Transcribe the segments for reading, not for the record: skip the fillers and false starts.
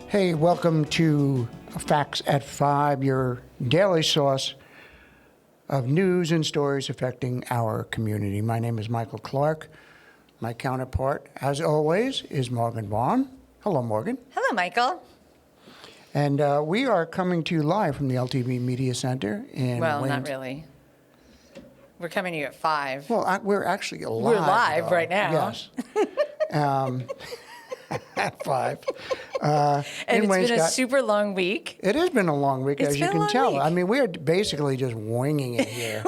Hey, welcome to Facts at 5, your daily source of news and stories affecting our community. My name is Michael Clark. My counterpart, as always, is Morgan Vaughan. Hello, Morgan. Hello, Michael. And we are coming to you live from the LTV Media Center in Well, not really. We're coming to you at 5. Well, we're actually live. We're live right now. Yes. At 5. And it's been a super long week. It has been a long week, as you can tell. I mean, we're basically just winging it here.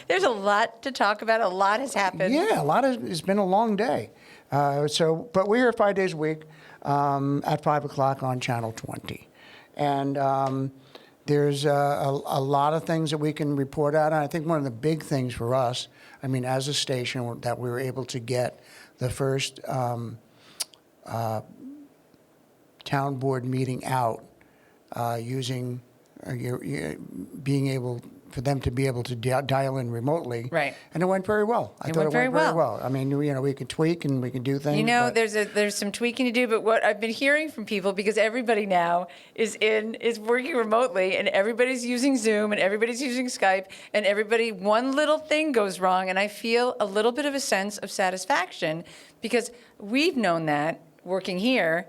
There's a lot to talk about. A lot has happened. Yeah, it's been a long day. But we're here 5 days a week at 5 o'clock on Channel 20. And there's a lot of things that we can report out on. I think one of the big things for us, I mean, as a station, that we were able to get the first town board meeting out using being able for them to be able to dial in remotely. Right. And it went very well. I thought it went very well. I mean, we could tweak and we could do things. There's some tweaking to do, but what I've been hearing from people, because everybody now is working remotely, and everybody's using Zoom, and everybody's using Skype, and one little thing goes wrong, and I feel a little bit of a sense of satisfaction, because we've known that working here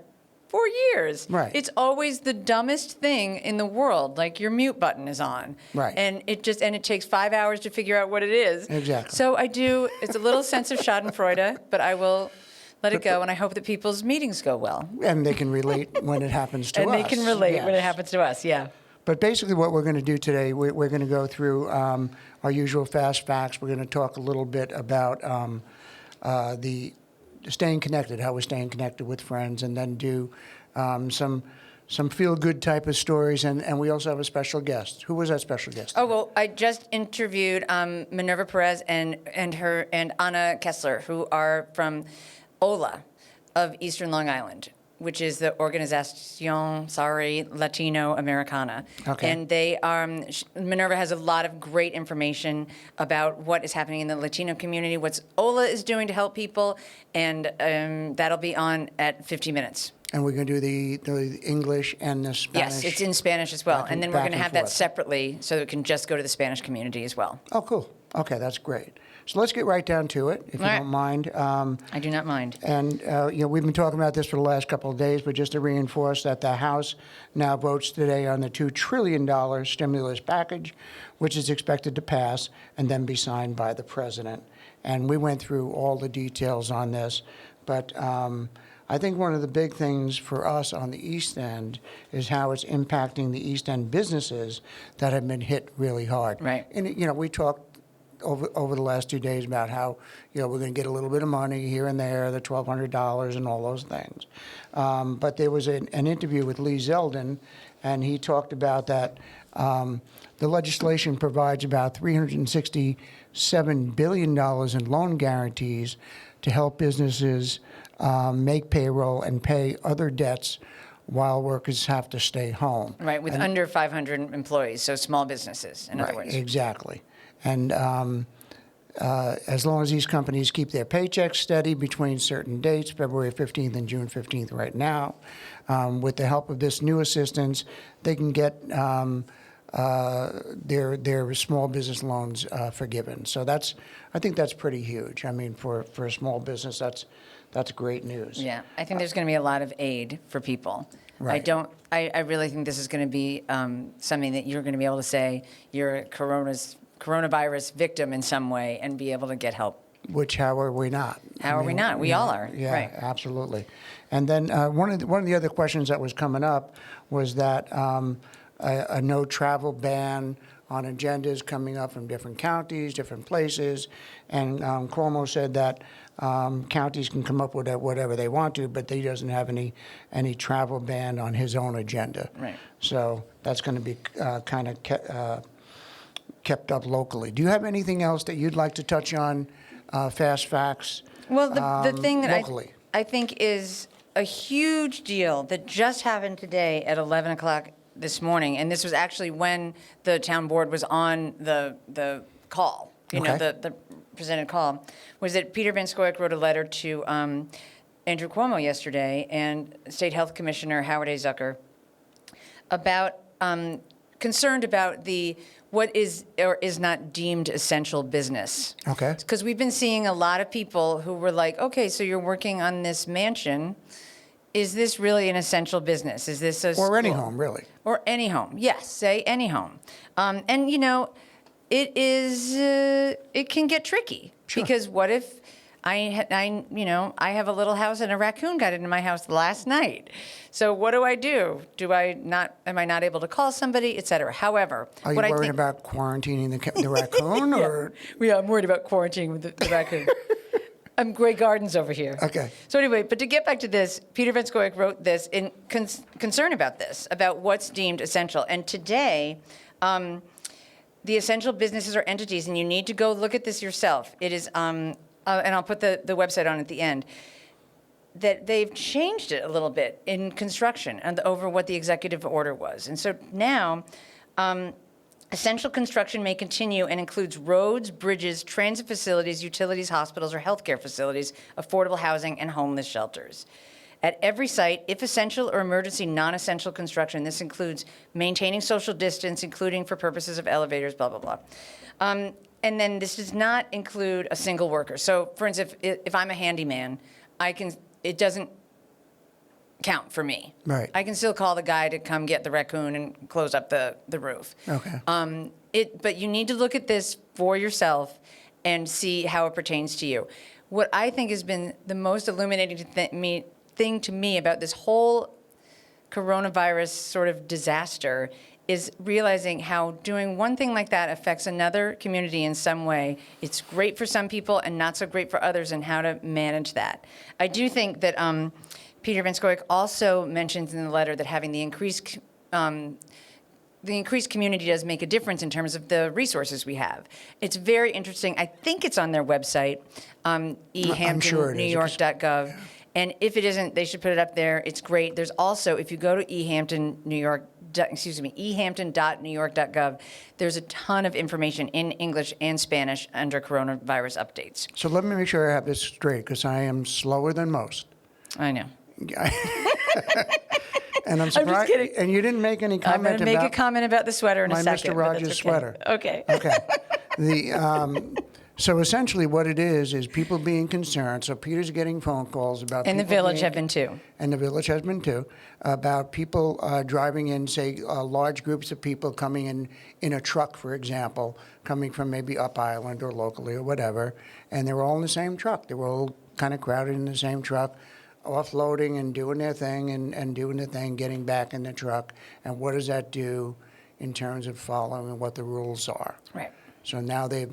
for years. Right. It's always the dumbest thing in the world, like your mute button is on. Right. And it takes 5 hours to figure out what it is. Exactly. So it's a little sense of schadenfreude, but I will let it go, and I hope that people's meetings go well. And they can relate when it happens to us. And they can relate when it happens to us, yeah. But basically what we're going to do today, we're going to go through our usual fast facts. We're going to talk a little bit about the staying connected, how we're staying connected with friends, and then do some feel-good type of stories. And we also have a special guest. Who was that special guest? Oh, well, I just interviewed Minerva Perez and Anna Kestler, who are from OLA of Eastern Long Island, which is the Organización, Latino-Americana. Okay. And they Minerva has a lot of great information about what is happening in the Latino community, what OLA is doing to help people, and that'll be on at 50 minutes. And we're going to do the English and the Spanish. Yes, it's in Spanish as well. And then we're going to have that forth. separately so it can just go to the Spanish community as well. Oh, cool. Okay, that's great. So let's get right down to it, if you don't mind. I do not mind. And, we've been talking about this for the last couple of days, but just to reinforce that the House now votes today on the $2 trillion stimulus package, which is expected to pass and then be signed by the president. And we went through all the details on this, but I think one of the big things for us on the East End is how it's impacting the East End businesses that have been hit really hard. Right. And, we talked over the last 2 days about how, we're going to get a little bit of money here and there, the $1,200 and all those things. But there was an interview with Lee Zeldin, and he talked about that the legislation provides about $367 billion in loan guarantees to help businesses make payroll and pay other debts while workers have to stay home. Right, with under 500 employees, so small businesses, in other words. Exactly. And as long as these companies keep their paychecks steady between certain dates, February 15th and June 15th right now, with the help of this new assistance, they can get their small business loans forgiven. So I think that's pretty huge. I mean, for a small business, that's great news. Yeah, I think there's going to be a lot of aid for people. Right. I really think this is going to be something that you're going to be able to say you're a coronavirus victim in some way and be able to get help. Which, how are we not? How are we not? We all are. Yeah, right. Absolutely. And then one of the other questions that was coming up was that a no travel ban on agendas coming up from different counties, different places, and Cuomo said that counties can come up with whatever they want to, but he doesn't have any travel ban on his own agenda. Right. So that's going to be kind of kept up locally. Do you have anything else that you'd like to touch on, fast facts? Well, the thing that locally? I think is a huge deal that just happened today at 11 o'clock this morning, and this was actually when the town board was on the call, Okay. the presented call, was that Peter Van Scoyoc wrote a letter to Andrew Cuomo yesterday and State Health Commissioner Howard A. Zucker about concerned about what is or is not deemed essential business. Okay. Because we've been seeing a lot of people who were like, okay, so you're working on this mansion. Is this really an essential business? Is this a Or any school? home, really. Or any home. Yes, say any home. And, it can get tricky. Sure. Because what if I have a little house and a raccoon got into my house last night. So what do I do? Am I not able to call somebody, et cetera? However, Are you what I worried think, about quarantining the raccoon? Or yeah, I'm worried about quarantining with the raccoon. I'm Grey Gardens over here. Okay. So anyway, but to get back to this, Peter Van Scoyoc wrote this in concern about this, about what's deemed essential. And today, the essential businesses or entities, and you need to go look at this yourself. It is, and I'll put the website on at the end, that they've changed it a little bit in construction and over what the executive order was. And so now, essential construction may continue and includes roads, bridges, transit facilities, utilities, hospitals, or healthcare facilities, affordable housing, and homeless shelters. At every site, if essential or emergency non-essential construction, this includes maintaining social distance, including for purposes of elevators, blah, blah, blah. And then this does not include a single worker. So, for instance, if I'm a handyman, it doesn't count for me. Right. I can still call the guy to come get the raccoon and close up the roof. Okay. But you need to look at this for yourself and see how it pertains to you. What I think has been the most illuminating thing to me about this whole coronavirus sort of disaster is realizing how doing one thing like that affects another community in some way. It's great for some people and not so great for others, and how to manage that. I do think that Peter Van Scoyoc also mentions in the letter that having the increased community does make a difference in terms of the resources we have. It's very interesting. I think it's on their website, ehamptonnewyork.gov. Yeah. And if it isn't, they should put it up there. It's great. There's also, if you go to ehampton.newyork.gov, there's a ton of information in English and Spanish under coronavirus updates. So let me make sure I have this straight, because I am slower than most. I know. And I'm surprised. kidding. And you didn't make any comment I'm going to make a comment about the sweater in a my second. Mr. but that's Rogers okay. sweater. Okay. Okay. So essentially what it is people being concerned. So Peter's getting phone calls about And the people village being- have been too. And the village has been too, about people driving in, say, large groups of people coming in a truck, for example, coming from maybe Up Island or locally or whatever, and they're all in the same truck. They were all kind of crowded in the same truck, offloading and doing their thing and doing the thing, getting back in the truck. And what does that do in terms of following what the rules are? Right. So now they're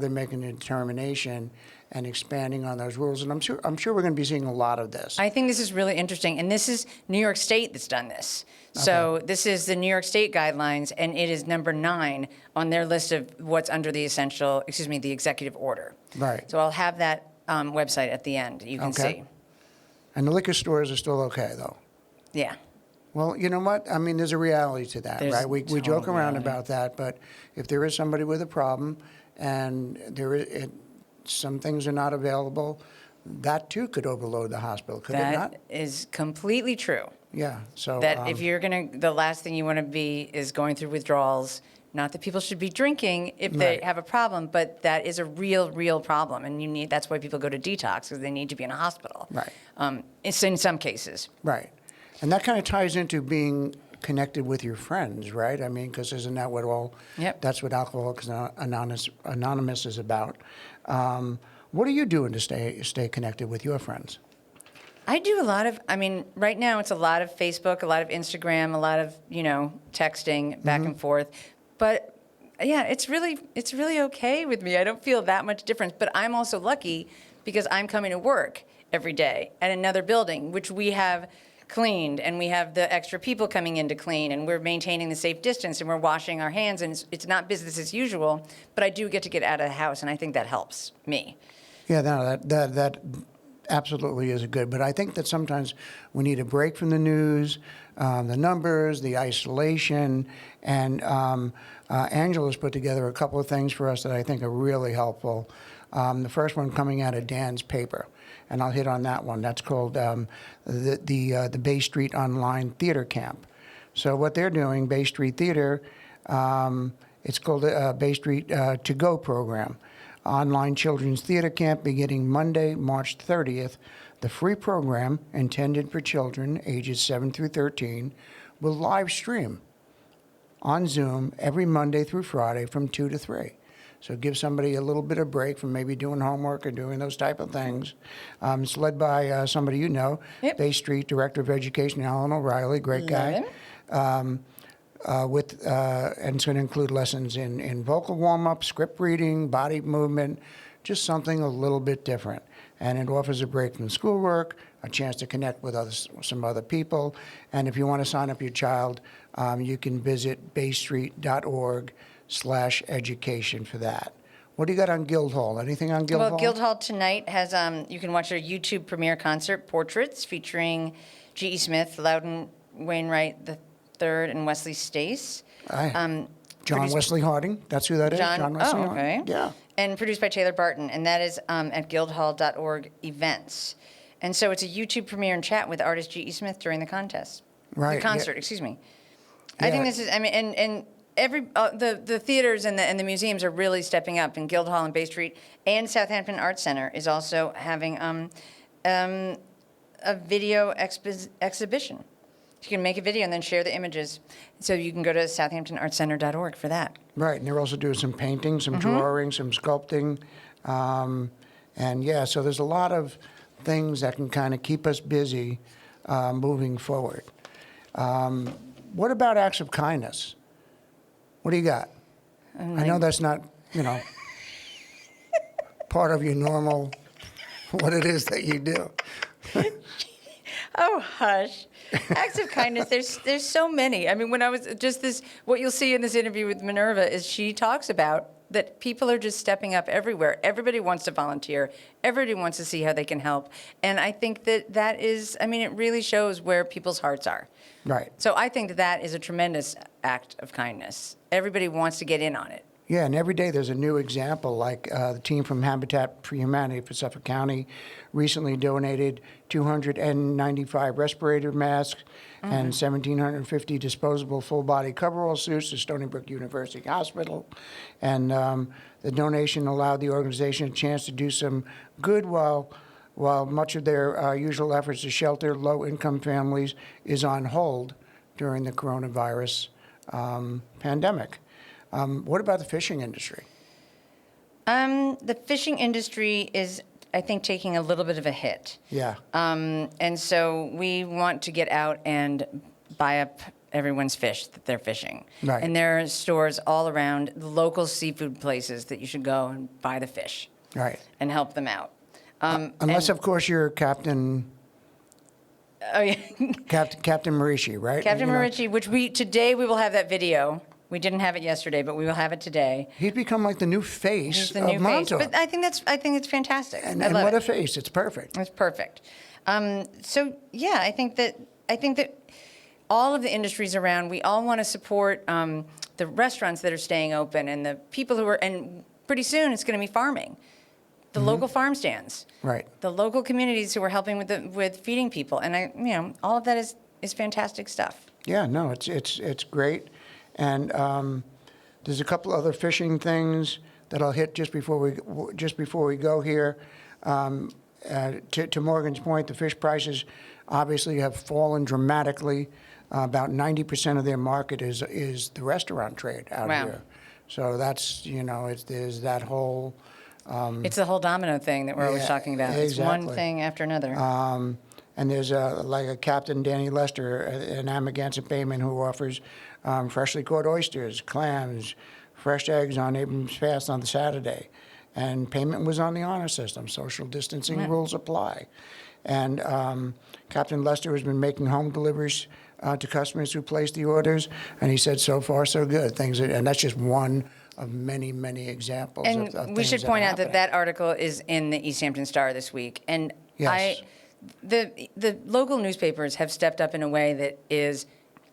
making a determination and expanding on those rules, and I'm sure we're going to be seeing a lot of this. I think this is really interesting, and this is New York State that's done this. So this is the New York State guidelines, and it is number 9 on their list of what's under the the executive order. Right. So I'll have that website at the end. You can Okay. see. And the liquor stores are still okay, though. Yeah. Well, you know what? I mean, there's a reality to that, There's right? We total joke around reality. about that, but if there is somebody with a problem and some things are not available, that too could overload the hospital, could it not? That is completely true. Yeah. So That if you're the last thing you want to be is going through withdrawals. Not that people should be drinking if they Right. have a problem, but that is a real problem, and that's why people go to detox, because they need to be in a hospital. Right. It's in some cases. Right. And that kind of ties into being connected with your friends, right? I mean, because isn't that what Yep. that's what Alcoholics Anonymous is about. What are you doing to stay connected with your friends? I do right now it's a lot of Facebook, a lot of Instagram, a lot of, texting back and forth. But yeah, it's really okay with me. I don't feel that much difference, but I'm also lucky because I'm coming to work every day at another building, which we have cleaned, and we have the extra people coming in to clean, and we're maintaining the safe distance, and we're washing our hands, and it's not business as usual, but I do get to get out of the house, and I think that helps me. Yeah, no, that absolutely is good. But I think that sometimes we need a break from the news, the numbers, the isolation, and Angela's put together a couple of things for us that I think are really helpful. The first one coming out of Dan's paper, and I'll hit on that one. That's called the Bay Street Online Theater Camp. So what they're doing, Bay Street Theater, it's called the Bay Street To Go program. Online children's theater camp beginning Monday, March 30th. The free program, intended for children ages 7 through 13, will live stream on Zoom every Monday through Friday from 2 to 3. So give somebody a little bit of break from maybe doing homework or doing those type of things. It's led by somebody you know, Yep. Bay Street Director of Education, Alan O'Reilly, great guy. And it's going to include lessons in vocal warm-up, script reading, body movement, just something a little bit different. And it offers a break from schoolwork, a chance to connect with some other people. And if you want to sign up your child, you can visit baystreet.org/education for that. What do you got on Guildhall? Anything on Guildhall? Well, Guildhall tonight has, you can watch their YouTube premiere concert, Portraits, featuring G.E. Smith, Loudon Wainwright III, and Wesley Stace. John produced- Wesley Harding, that's who that is? John, Wesley oh, Harding. okay. Yeah. And produced by Taylor Barton, and that is at guildhall.org events. And so it's a YouTube premiere and chat with artist G.E. Smith during the contest. Right, The concert, yeah. excuse me. I think Yeah. this is, I mean, and every, the theaters and the museums are really stepping up, and Guildhall and Bay Street and Southampton Arts Center is also having a video exhibition. You can make a video and then share the images. So you can go to southamptonartscenter.org for that. Right, and they're also doing some painting, some drawing, some sculpting. And yeah, so there's a lot of things that can kind of keep us busy moving forward. What about acts of kindness? What do you got? I know that's not, part of your normal, what it is that you do. Oh, hush. Acts of kindness, there's so many. I mean, when I was what you'll see in this interview with Minerva is she talks about that people are just stepping up everywhere. Everybody wants to volunteer. Everybody wants to see how they can help. And I think that is, I mean, it really shows where people's hearts are. Right. So I think that is a tremendous act of kindness. Everybody wants to get in on it. Yeah, and every day there's a new example, like the team from Habitat for Humanity for Suffolk County recently donated 295 respirator masks and 1,750 disposable full-body coverall suits to Stony Brook University Hospital. And the donation allowed the organization a chance to do some good while much of their usual efforts to shelter low-income families is on hold during the coronavirus pandemic. What about the fishing industry? The fishing industry is, I think, taking a little bit of a hit. Yeah. And so we want to get out and buy up everyone's fish that they're fishing. Right. And there are stores all around, the local seafood places that you should go and buy the fish. Right. And help them out. Unless, of course, you're Captain Oh, yeah. Captain Marici, right? Captain You know, Marici, which today we will have that video. We didn't have it yesterday, but we will have it today. He's become like the new face He's the of new face. Montauk. But I think it's fantastic. And I love what it. a face! It's perfect. It's perfect. So yeah, I think that all of the industries around, we all want to support the restaurants that are staying open and the people who are, and pretty soon it's going to be farming, the local farm stands, Right. the local communities who are helping with feeding people, and all of that is fantastic stuff. Yeah. No, it's great. And there's a couple other fishing things that I'll hit just before we go here. To Morgan's point, the fish prices obviously have fallen dramatically. About 90% of their market is the restaurant trade out Wow. here. So that's there's that whole. It's the whole domino thing that we're always Yeah, talking about. It's one exactly. thing after another. And there's a Captain Danny Lester, an Amagansett Bayman, who offers freshly caught oysters, clams, fresh eggs on Abrams Fast on the Saturday. And payment was on the honor system. Social distancing rules apply. And Captain Lester has been making home deliveries to customers who place the orders. And he said, so far, so good. And that's just one of many, many examples of And things we should that point are out that happening. that article is in the East Hampton Star this week. And Yes. the local newspapers have stepped up in a way that is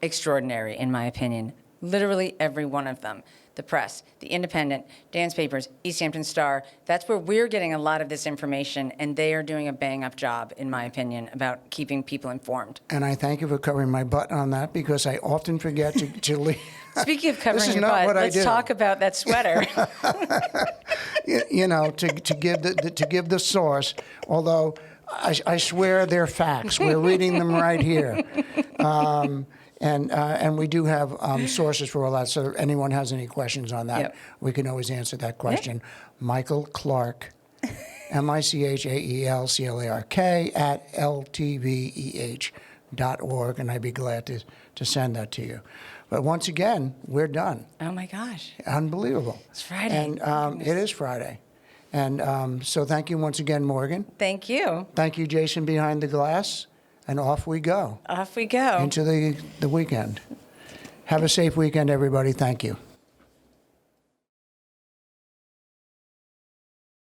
extraordinary, in my opinion. Literally every one of them. The Press, The Independent, Dance Papers, East Hampton Star. That's where we're getting a lot of this information, and they are doing a bang-up job, in my opinion, about keeping people informed. And I thank you for covering my butt on that, because I often forget to leave. Speaking of covering This is your not butt, what I let's do. talk about that sweater. You know, to give the source, although I swear they're facts. We're reading them right here. And we do have sources for all that, so if anyone has any questions on that, Yep. we can always answer that question. Michael Clark, MichaelClark @ltveh.org, and I'd be glad to send that to you. But once again, we're done. Oh my gosh. Unbelievable. It's Friday. And it is Friday. And so thank you once again, Morgan. Thank you. Thank you, Jason, behind the glass. And off we go Off we go. into the weekend. Have a safe weekend, everybody. Thank you.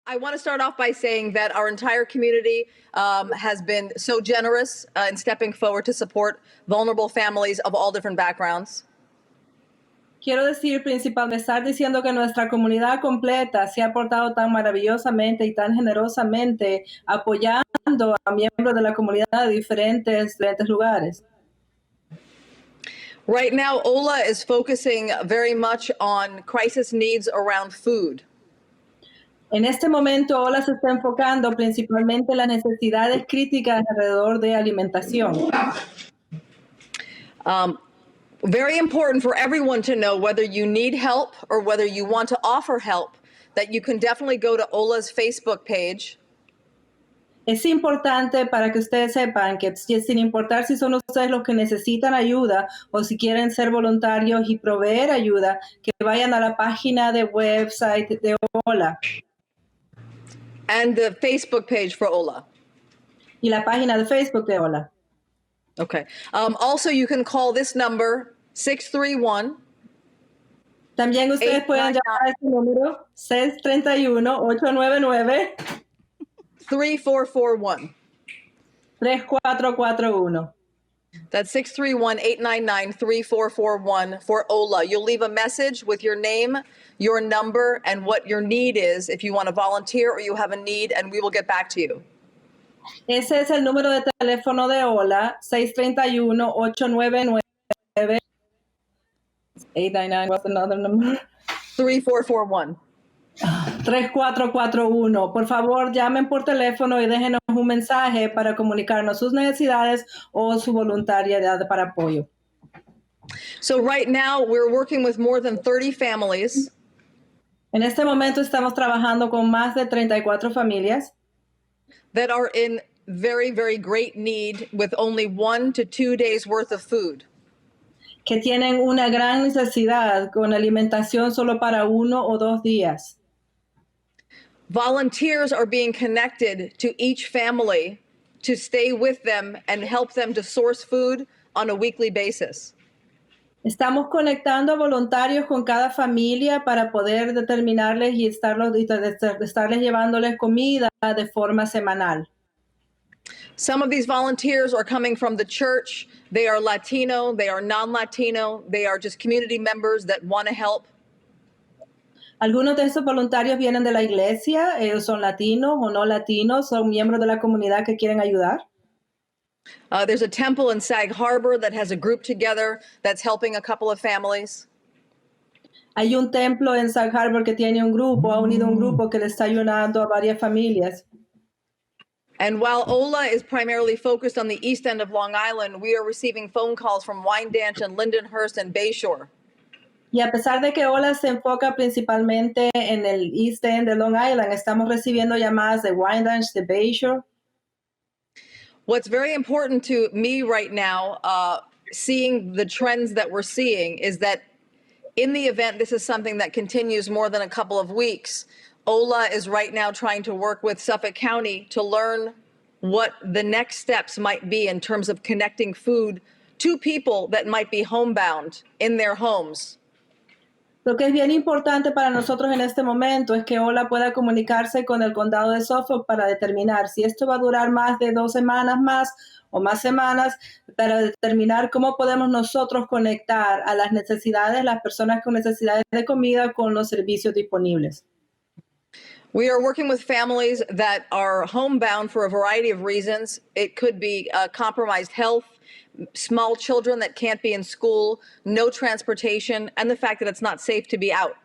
I want to start off by saying that our entire community has been so generous in stepping forward to support vulnerable families of all different backgrounds. Quiero empezar diciendo que nuestra comunidad completa se ha portado tan maravillosamente y tan generosamente apoyando a miembros de la comunidad de diferentes lugares. Right now, OLA is focusing very much on crisis needs around food. En este momento, OLA se está enfocando principalmente en las necesidades críticas alrededor de alimentación. Very important for everyone to know, whether you need help or whether you want to offer help, that you can definitely go to OLA's Facebook page. Es importante para que ustedes sepan que sin importar si son ustedes los que necesitan ayuda o si quieren ser voluntarios y proveer ayuda, que vayan a la página de website de OLA. And the Facebook page for OLA. Y la página de Facebook de OLA. Okay. Also, you can call this number, 631. También ustedes pueden llamar a este número 631-899 3441. 3441. That's 631-899-3441 for OLA. You'll leave a message with your name, your number, and what your need is if you want to volunteer or you have a need, and we will get back to you. Ese es el número de teléfono de OLA, 631-899. 899, what's another number? 3441. 3441. Por favor, llamen por teléfono y déjenos un mensaje para comunicarnos sus necesidades o su voluntariedad para apoyo. So right now, we're working with more than 30 families. En este momento estamos trabajando con más de 34 familias that are in very, very great need with only 1 to 2 days worth of food. que tienen una gran necesidad con alimentación solo para 1 o 2 días. Volunteers are being connected to each family to stay with them and help them to source food on a weekly basis. Estamos conectando voluntarios con cada familia para poder determinarles y estarles llevándoles comida de forma semanal. Some of these volunteers are coming from the church. They are Latino, they are non-Latino, they are just community members that want to help. Algunos de esos voluntarios vienen de la iglesia, ellos son latinos o no latinos, son miembros de la comunidad que quieren ayudar. There's a temple in Sag Harbor that has a group together that's helping a couple of families. Hay un templo en Sag Harbor que tiene un grupo, ha unido un grupo que le está ayudando a varias familias. And while OLA is primarily focused on the east end of Long Island, we are receiving phone calls from Wyandanch and Lindenhurst and Bayshore. Y a pesar de que OLA se enfoca principalmente en el East End de Long Island, estamos recibiendo llamadas de Wyandanch, de Bayshore. What's very important to me right now, seeing the trends that we're seeing, is that in the event this is something that continues more than a couple of weeks, OLA is right now trying to work with Suffolk County to learn what the next steps might be in terms of connecting food to people that might be homebound in their homes. Lo que es bien importante para nosotros en este momento es que OLA pueda comunicarse con el condado de Suffolk para determinar si esto va a durar más de 2 semanas más o más semanas, para determinar cómo podemos nosotros conectar a las necesidades, las personas con necesidades de comida con los servicios disponibles. We are working with families that are homebound for a variety of reasons. It could be compromised health, small children that can't be in school, no transportation, and the fact that it's not safe to be out.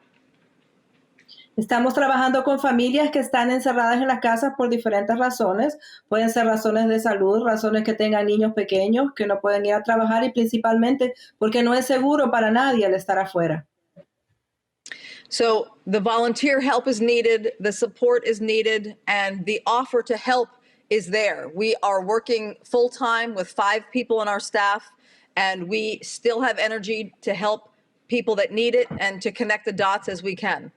Estamos trabajando con familias que están encerradas en las casas por diferentes razones. Pueden ser razones de salud, razones que tengan niños pequeños que no pueden ir a trabajar y principalmente porque no es seguro para nadie el estar afuera. So the volunteer help is needed, the support is needed, and the offer to help is there. We are working full-time with 5 people on our staff, and we still have energy to help people that need it and to connect the dots as we can.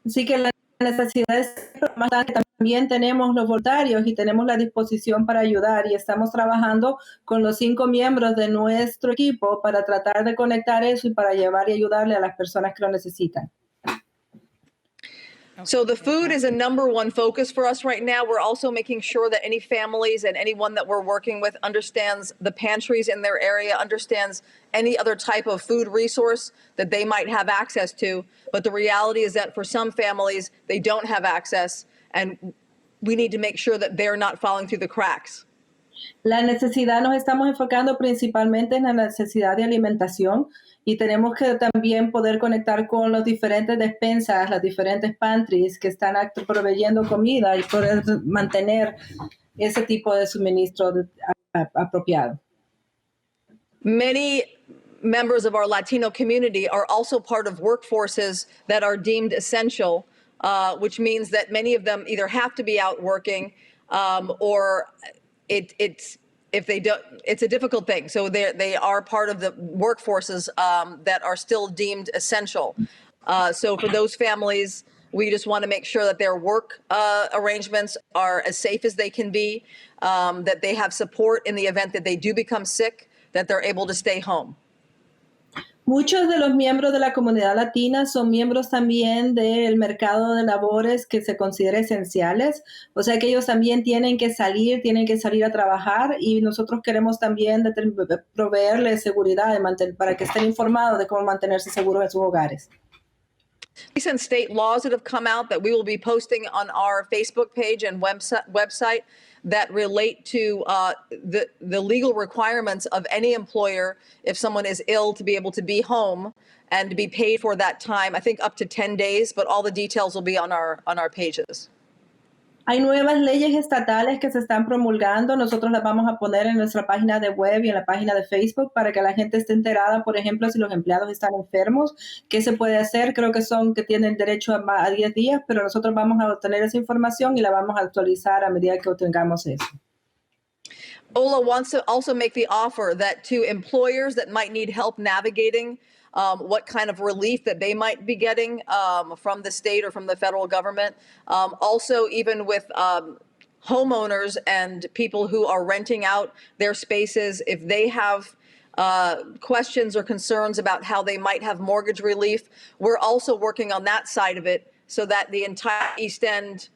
Así que la necesidad es más grande. También tenemos los voluntarios y tenemos la disposición para ayudar y estamos trabajando con los 5 miembros de nuestro equipo para tratar de conectar eso y para llevar y ayudarle a las personas que lo necesitan. So the food is a number one focus for us right now. We're also making sure that any families and anyone that we're working with understands the pantries in their area, understands any other type of food resource that they might have access to. But the reality is that for some families, they don't have access, and we need to make sure that they're not falling through the cracks. La necesidad, nos estamos enfocando principalmente en la necesidad de alimentación y tenemos que también poder conectar con los diferentes despensas, las diferentes pantries que están proveyendo comida y poder mantener ese tipo de suministro apropiado. Many members of our Latino community are also part of workforces that are deemed essential, which means that many of them either have to be out working or it's if they don't, it's a difficult thing. So they are part of the workforces that are still deemed essential. So for those families, we just want to make sure that their work arrangements are as safe as they can be, that they have support in the event that they do become sick, that they're able to stay home. Muchos de los miembros de la comunidad latina son miembros también del mercado de labores que se considera esenciales, o sea que ellos también tienen que salir a trabajar y nosotros queremos también proveerles seguridad para que estén informados de cómo mantenerse seguros en sus hogares. Recent state laws that have come out that we will be posting on our Facebook page and website that relate to the legal requirements of any employer if someone is ill to be able to be home and to be paid for that time, I think up to 10 days, but all the details will be on our pages. Hay nuevas leyes estatales que se están promulgando. Nosotros las vamos a poner en nuestra página de web y en la página de Facebook para que la gente esté enterada, por ejemplo, si los empleados están enfermos, qué se puede hacer. Creo que tienen derecho a 10 días, pero nosotros vamos a obtener esa información y la vamos a actualizar a medida que obtengamos eso. OLA wants to also make the offer that to employers that might need help navigating what kind of relief that they might be getting from the state or from the federal government. Also, even with homeowners and people who are renting out their spaces, if they have questions or concerns about how they might have mortgage relief, we're also working on that side of it so that the entire East End,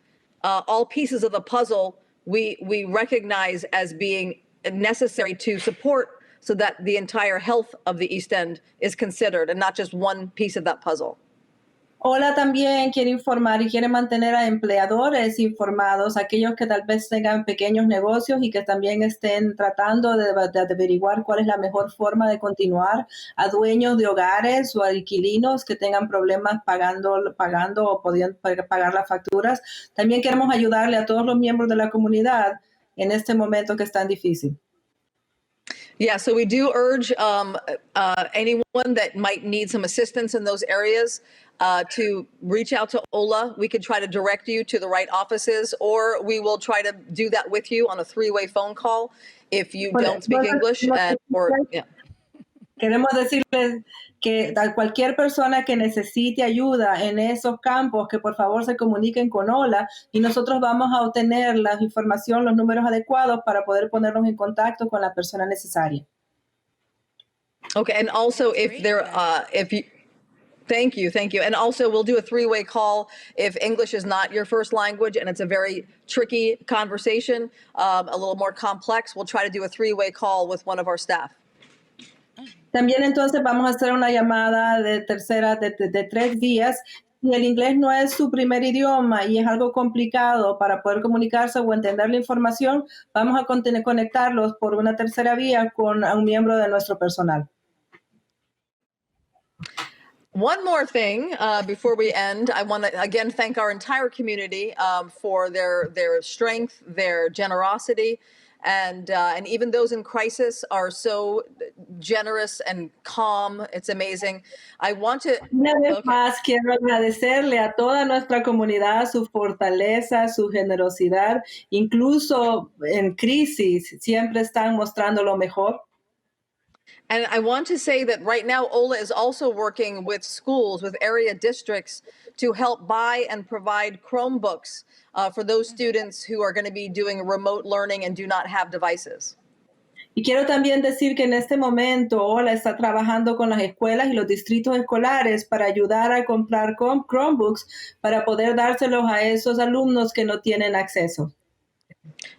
all pieces of the puzzle, we recognize as being necessary to support so that the entire health of the East End is considered and not just one piece of that puzzle. OLA también quiere informar y quiere mantener a empleadores informados, aquellos que tal vez tengan pequeños negocios y que también estén tratando de averiguar cuál es la mejor forma de continuar, a dueños de hogares o a inquilinos que tengan problemas pagando o pudiendo pagar las facturas. También queremos ayudarle a todos los miembros de la comunidad en este momento que es tan difícil. Yeah, so we do urge anyone that might need some assistance in those areas to reach out to OLA. We could try to direct you to the right offices, or we will try to do that with you on a 3-way phone call if you don't speak English. Queremos decirles que a cualquier persona que necesite ayuda en esos campos, que por favor se comuniquen con OLA y nosotros vamos a obtener la información, los números adecuados para poder ponernos en contacto con la persona necesaria. Okay, and also if Thank you, thank you. And also, we'll do a three-way call if English is not your first language and it's a very tricky conversation, a little more complex. We'll try to do a three-way call with one of our staff. También entonces vamos a hacer una llamada de 3 días. Si el inglés no es su primer idioma y es algo complicado para poder comunicarse o entender la información, vamos a conectarlos por una tercera vía con un miembro de nuestro personal. One more thing before we end, I want to again thank our entire community for their strength, their generosity, and even those in crisis are so generous and calm. It's amazing. I want to. Una vez Okay. más, quiero agradecerle a toda nuestra comunidad su fortaleza, su generosidad, incluso en crisis, siempre están mostrando lo mejor. And I want to say that right now, OLA is also working with schools, with area districts to help buy and provide Chromebooks for those students who are going to be doing remote learning and do not have devices. Y quiero también decir que en este momento OLA está trabajando con las escuelas y los distritos escolares para ayudar a comprar Chromebooks para poder dárselos a esos alumnos que no tienen acceso.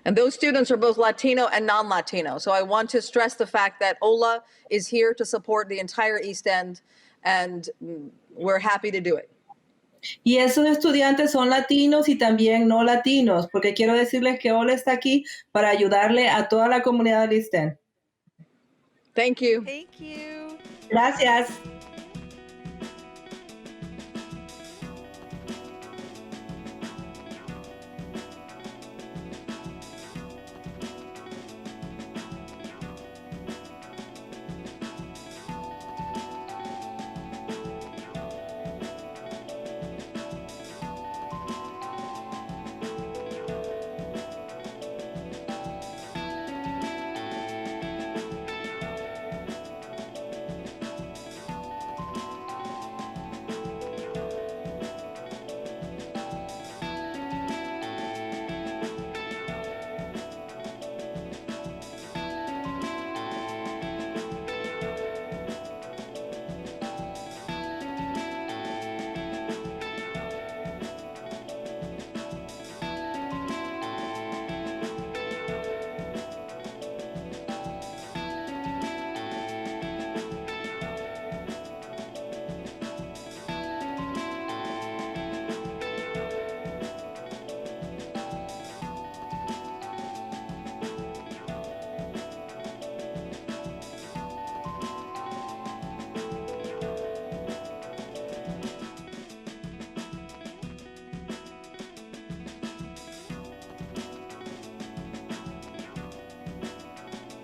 And those students are both Latino and non-Latino. So I want to stress the fact that OLA is here to support the entire East End, and we're happy to do it. Y esos estudiantes son latinos y también no latinos, porque quiero decirles que OLA está aquí para ayudarle a toda la comunidad del East End. Thank you. Thank you. Gracias.